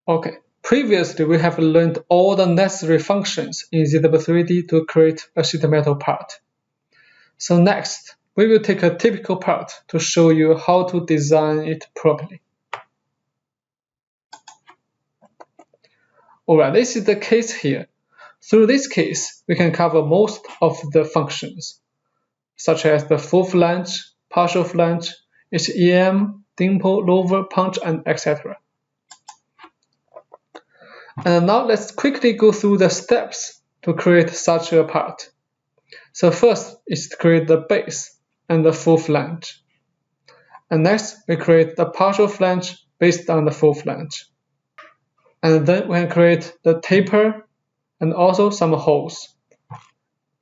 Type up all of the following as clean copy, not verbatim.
Okay, previously we have learned all the necessary functions in ZW3D to create a sheet metal part. So next, we will take a typical part to show you how to design it properly. Alright, this is the case here. Through this case, we can cover most of the functions, such as the full flange, partial flange, HEM, dimple, lower, punch, and etc. And now let's quickly go through the steps to create such a part. So first is to create the base and the full flange. And next, we create the partial flange based on the full flange. And then we can create the taper and also some holes.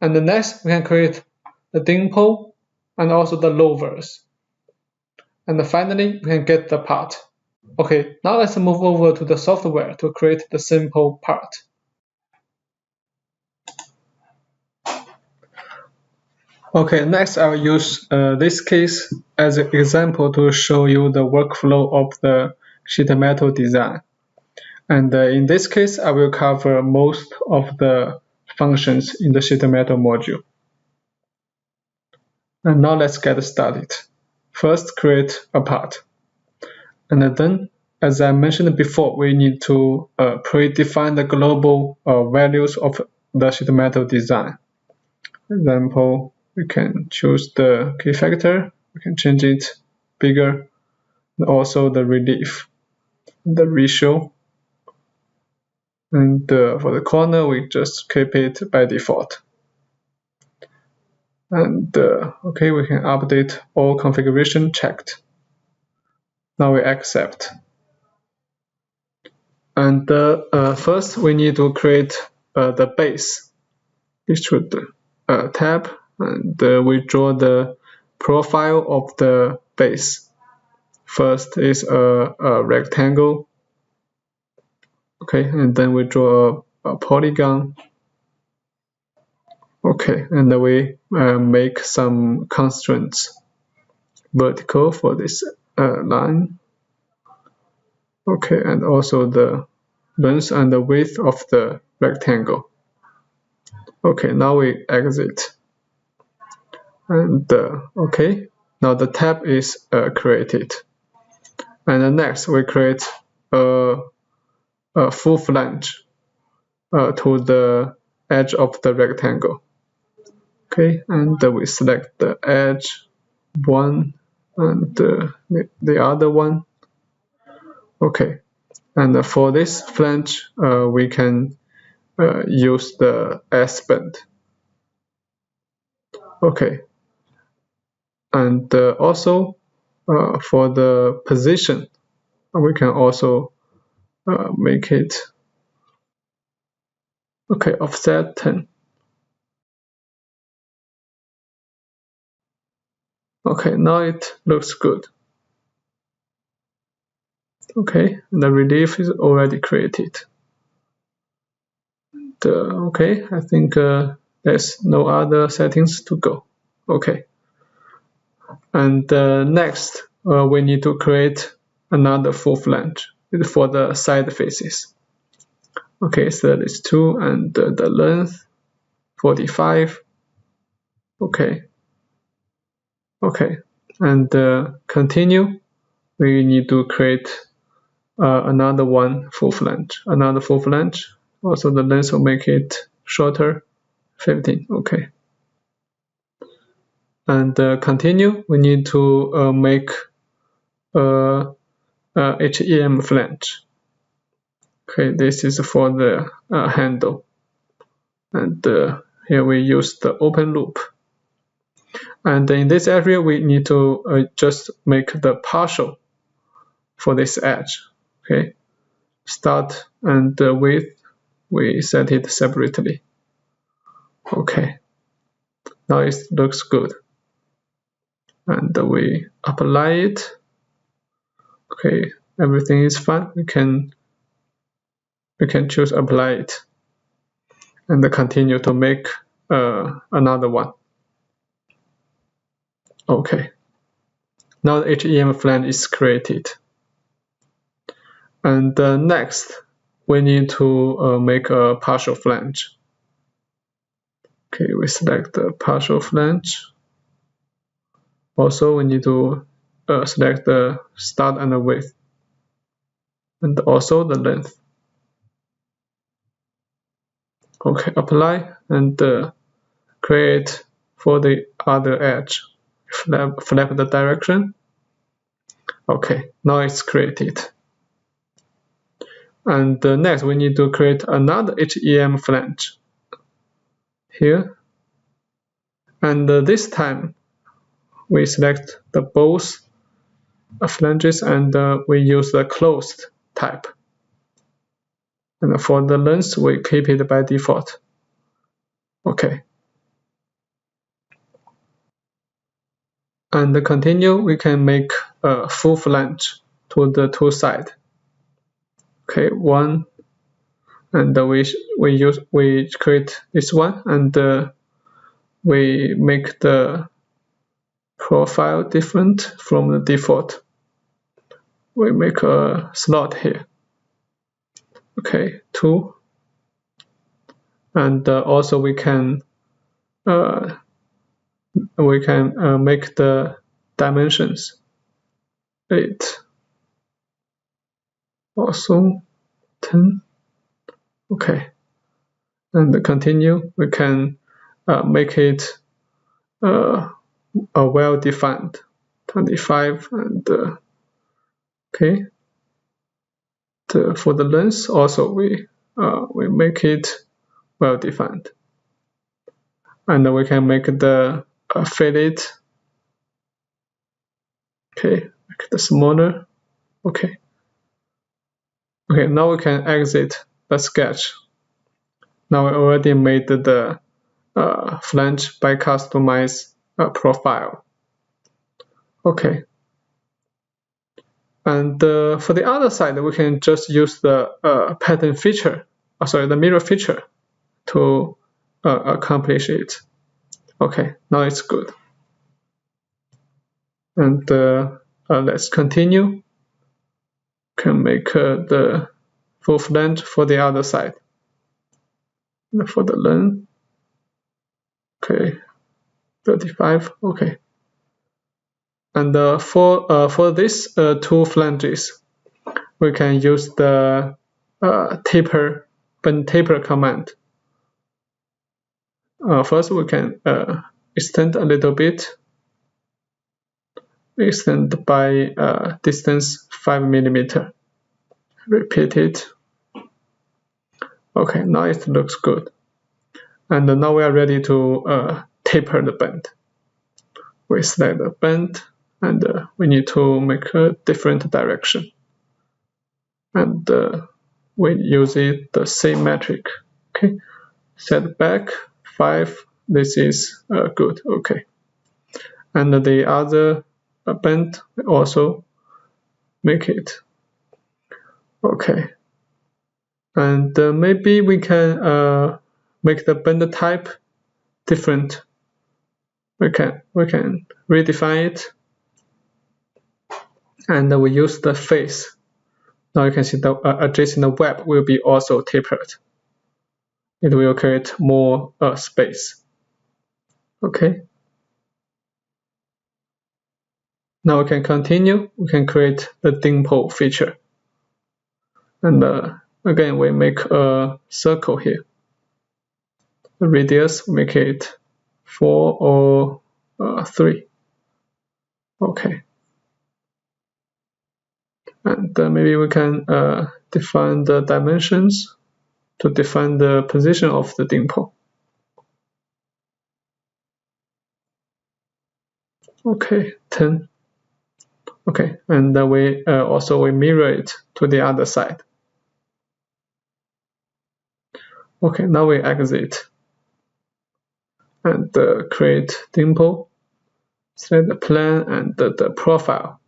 And the next, we can create the dimple and also the louvers. And finally, we can get the part. Okay, now let's move over to the software to create the simple part. Okay, next I'll use this case as an example to show you the workflow of the sheet metal design. And in this case, I will cover most of the functions in the sheet metal module. And now let's get started. First, create a part. And then, as I mentioned before, we need to predefine the global values of the sheet metal design. For example, we can choose the key factor, we can change it bigger, and also the relief, the ratio. And for the corner, we just keep it by default. And okay, we can update all configuration checked. Now we accept. And first, we need to create the base. Extrude tab, and we draw the profile of the base. First is a rectangle. Okay, and then we draw a polygon. Okay, and then we make some constraints. Vertical for this line. Okay, and also the length and the width of the rectangle. Okay, now we exit. And okay, now the tab is created. And then next we create a full flange to the edge of the rectangle. Okay, and we select the edge one and the other one. Okay, and for this flange, we can use the S-bend. Okay, and also for the position, we can also make it okay offset 10. Okay, now it looks good. Okay, the relief is already created. Okay, I think there's no other settings to go. Okay, and next we need to create another full flange for the side faces. Okay, so that is 2 and the length 45. Okay, and continue. We need to create another full flange. Also the length will make it shorter, 15. Okay, and continue. We need to make HEM flange. Okay, this is for the handle, and here we use the open loop. And in this area, we need to just make the partial for this edge. Okay, start and the width, we set it separately. Okay, now it looks good. And we apply it. Okay, everything is fine. We can choose apply it and continue to make another one. Okay, now the HEM flange is created. And next, we need to make a partial flange. Okay, we select the partial flange. Also, we need to select the start and the width, and also the length. Okay, apply and create for the other edge. Flap the direction. Okay, now it's created. And next, we need to create another HEM flange here. And this time, we select the both flanges and we use the closed type. And for the length, we keep it by default. Okay. And continue, we can make a full flange to the two sides. Okay, one, and we create this one, and we make the profile different from the default. We make a slot here. Okay, 2, and also we can make the dimensions 8, also 10. Okay, and continue. We can make it a well-defined 25, and okay. For the length also we make it well-defined, and we can make the fillet. Okay, make it smaller. Okay. Okay, now we can exit the sketch. Now we already made the flange by customize profile. Okay. And for the other side, we can just use the pattern feature, the mirror feature to accomplish it. Okay, now it's good. And let's continue. Can make the full flange for the other side. And for the length, okay, 35. Okay. And for these two flanges, we can use the bend taper command. First, we can extend a little bit. Extend by distance 5 mm. Repeat it. Okay, now it looks good. And now we are ready to taper the bend. We select the bend, and we need to make a different direction. And we use it the same metric. Okay, set back 5. This is good. Okay, and the other bend we also make it. Okay, and maybe we can make the bend type different. We can redefine it, and we use the face. Now you can see the adjacent web will be also tapered. It will create more space. Okay. Now we can continue. We can create the dimple feature. And again, we make a circle here. The radius, make it 4 or 3. Okay. And maybe we can define the dimensions to define the position of the dimple. Okay, 10. Okay, and we also mirror it to the other side. Okay, now we exit and create dimple, select the plan and the profile.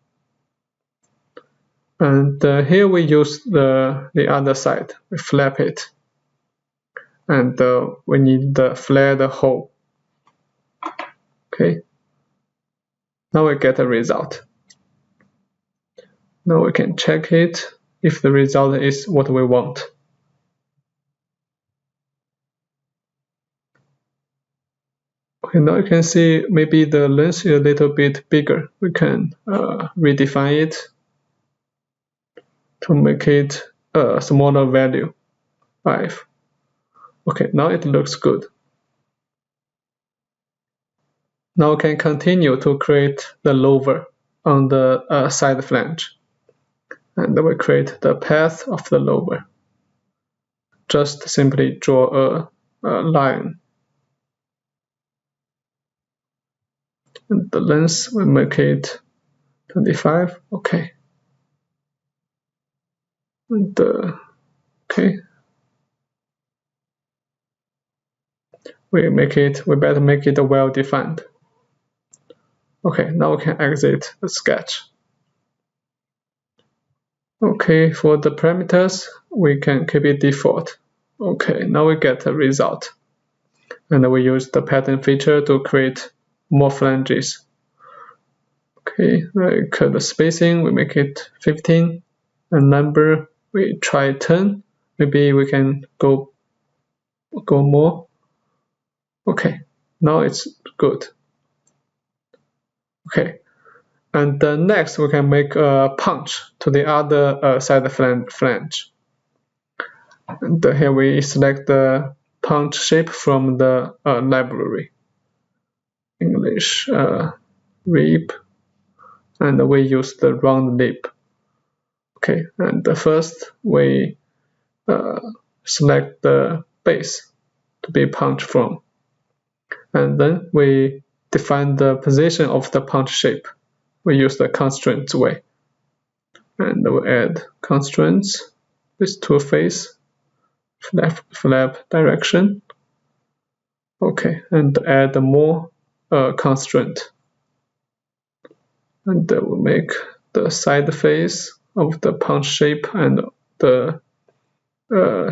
And here we use the other side. We flap it, and we need to flare the hole. Okay. Now we get a result. Now we can check it. if the result is what we want. Okay, now you can see maybe the length is a little bit bigger. We can redefine it to make it a smaller value, 5. Okay, now it looks good. Now we can continue to create the lower on the side flange. And we create the path of the lower. Just simply draw a line. And the length, we make it 25, okay. And okay. We better make it well defined. Okay, now we can exit the sketch. Okay, for the parameters, we can keep it default. Okay, now we get a result. And we use the pattern feature to create more flanges. Okay, like the spacing, we make it 15. And number, we try 10. Maybe we can go more. Okay, now it's good. Okay, and next we can make a punch to the other side flange. And here we select the punch shape from the library. English rib, and we use the round lip. Okay, and first we select the base to be punched from. And then we define the position of the punch shape. We use the constraints way. And we add constraints, this two face, flap direction. Okay, and add more constraint. And we make the side face of the punch shape and the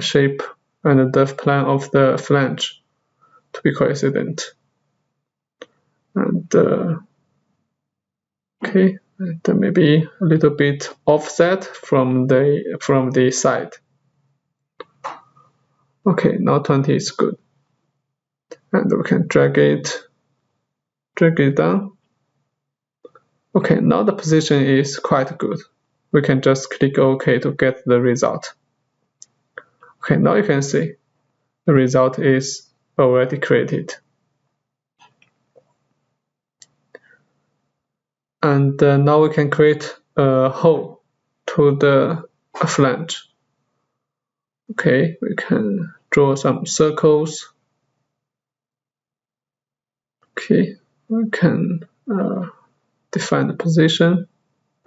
shape and the plan of the flange to be coincident. And okay, and maybe a little bit offset from the side. Okay, now 20 is good. And we can drag it down. Okay, now the position is quite good. We can just click OK to get the result. Okay, now you can see the result is already created. And now we can create a hole to the flange. Okay, we can draw some circles. Okay, we can define the position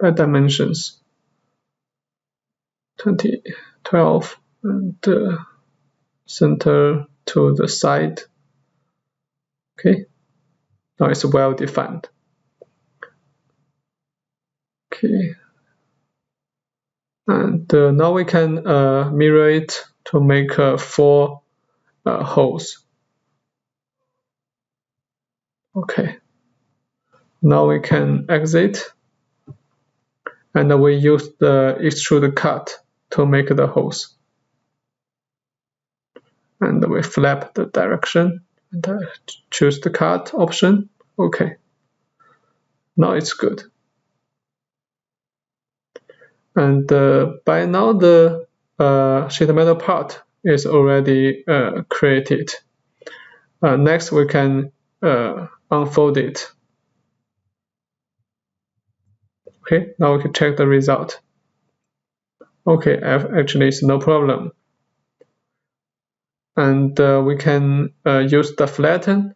by dimensions. 20, 12, and center to the side. Okay, now it's well defined. Okay, and now we can mirror it to make 4 holes. Okay, now we can exit, and we use the extrude cut to make the holes. And we flap the direction and choose the cut option. Okay, now it's good. And by now the sheet metal part is already created. Next we can unfold it. Okay, now we can check the result. Okay, actually it's no problem. And we can use the flatten.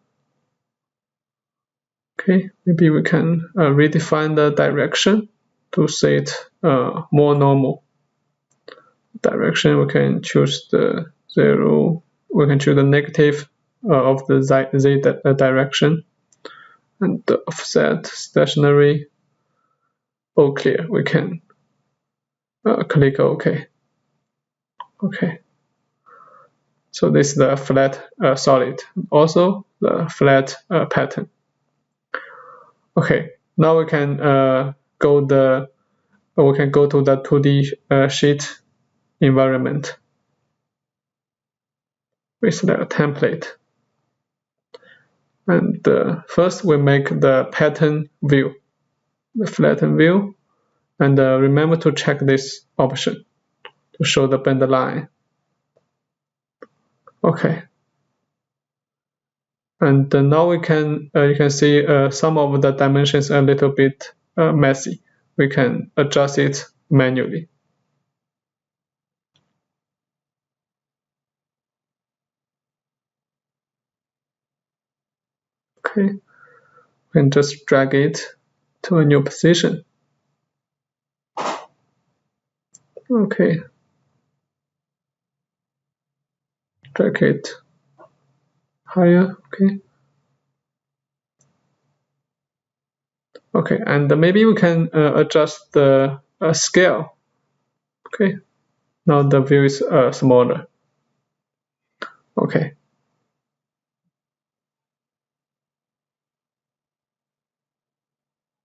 Okay, maybe we can redefine the direction to see it more normal. Direction, we can choose the 0, we can choose the negative of the z direction, and the offset, stationary, all clear. We can click OK. Okay, so this is the flat solid, also the flat pattern. Okay, now we can go the we can go to the 2D sheet environment. We select a template. And first we make the pattern view, the flatten view. And remember to check this option to show the bend line. Okay. And now we can you can see some of the dimensions a little bit messy. We can adjust it manually. Okay, we can just drag it to a new position. Okay, drag it higher. Okay, and maybe we can adjust the scale. Okay, now the view is smaller. Okay.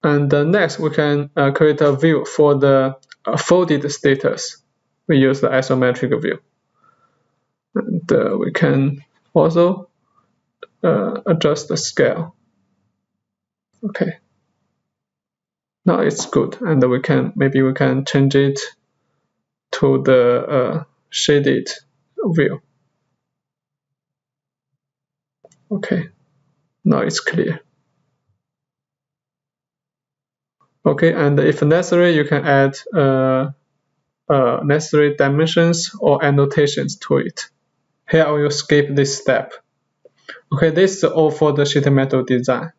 And next, we can create a view for the folded status. We use the isometric view. And we can also adjust the scale. Okay. Now it's good, and maybe we can change it to the shaded view. Okay. Now it's clear. Okay, and if necessary, you can add necessary dimensions or annotations to it. Here I will skip this step. Okay, this is all for the sheet metal design.